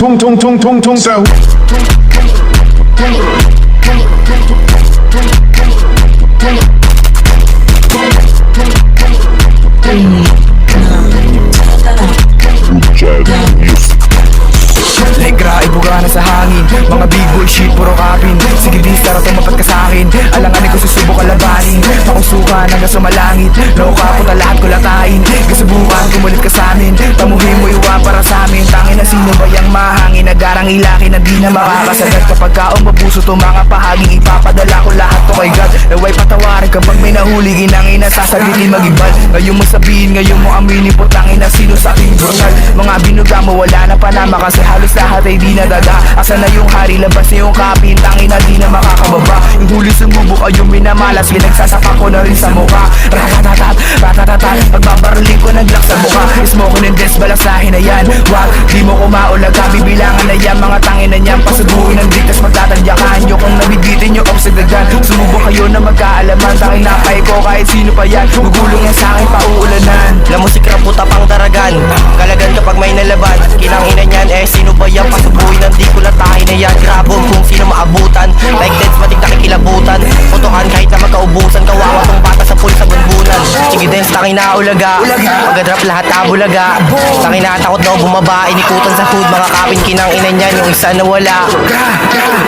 tung tung tung tung tung sa Legra, ibuga na sa hangin. Mga big boy shit, puro kapin. Sige di, tara tumapat ka sa'kin. Alangan ko susubok kalabanin. Pakusukan hanggang sa malangit. Loka po na lahat ko latain. Kasubukan, kumulit ka sa'min. Tamuhin mo iwa para sa'min. Tangin na sino ba yung mahangin? Nagarang ilaki na di na makakasagat. Kapag kaong mabuso to mga pahaging ipapadala ko lahat to kay God. Naway patawarin kapag may nahuli. Ginangin na sasabitin mag-ibal. Ngayon mo sabihin, ngayon mo aminin po. Tangin na sino sa ating brutal. Mga binuga mo wala na panama kasi halos lahat ay di nadada. Asa na yung hari, labas na yung kapin. Tangin na di na makakababa. Yung huli sumubok ay yung minamalas. Pinagsasapak ko na rin sa mukha. Ratatatat, ratatatat. Pagbabaruling ko naglak sa mukha. Smoking and death, balasahin na yan. Wag, di mo kumaulaga. Bibilangan na yan, mga tangin na yan. Pasubuhin ng diktas, magtatadyakan nyo. Kung nabibitin nyo, obsagagan. Sumubok kayo na magkaalaman. Tangin na kay ko kahit sino pa yan. Gugulong yan sa'kin, pauulanan. La musika puta pang daragan. Kalagan kapag may nalaban. Kinangina niyan eh sino ba yan? Pasubuhin ng di ko latahin na yan. Grabong kung sino maabutan. Like dance matik nakikilabutan. Putukan kahit na magkaubusan. Kawawa tong bata sa pool sa bunbunan. Sige dance tangin na ulaga. Pagka-drop lahat abulaga. Tangin na takot daw bumaba. Inikutan sa hood mga kapin kinangina niyan. Yung isa na wala.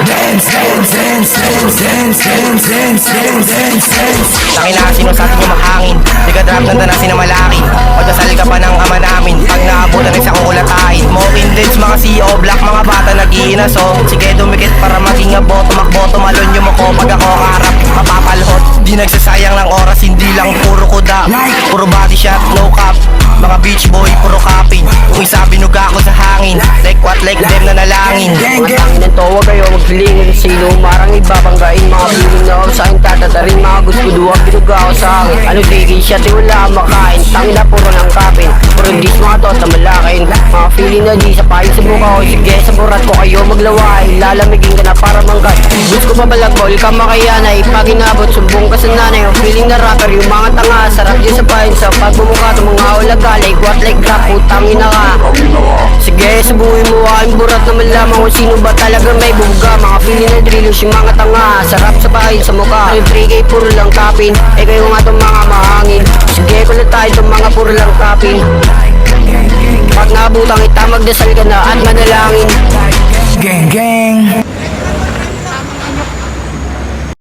Dance, dance, dance, dance, dance, dance, dance, dance, dance, dance. Tangin na sino sa atin yung mahangin. Di ka drop nanda na sinamalakin. Pagkasal ka pa ng ama namin. Pag naabutan isa kong kulatahin. Smoking dance mga CEO black mga bata nag-iinaso. Sige dumikit para maging abo. Tumakbo tumalon yung mako. Pag ako karap mapapalhot. Di nagsasayang ng oras. Hindi lang puro kuda. Puro body shot no cap. Mga beach boy puro kapin. Kung isa binuga ko sa hangin. Like what like them na nalangin. Mga tangin ng to, huwag kayo magpilingin sa sino. Marang ibabanggain, mga piling na ako sa akin tatatarin. Mga gusto duwag, binuga ako sa akin. Ano tiki siya, di wala akong makain. Tangin na puro ng kapin. Puro dis mga to, tamalakin. Mga feeling na di sa pahin sa buka ko. Sige, sa burat ko kayo maglaway. Lalamigin ka na para manggat. Gusto ko pa balagol ka makayanay. Pag inabot, sumbong ka sa nanay. Ang feeling na rapper, yung mga tanga. Sarap dyan sa pahin sa pagbumuka. Itong mga ulaga, like what like rap. Putangin na ka. Sige, subuhin mo aking burat na malaman kung sino ba talagang may buga. Mga feeling na drillos yung mga tanga. Sarap sa pahin sa mukha. Yung 3K puro lang tapin. Eh kayo nga itong mga mahangin. Sige, kulit tayo itong mga puro lang tapin. Pag nabutang kita, magdasal ka na at manalangin. Gang, gang.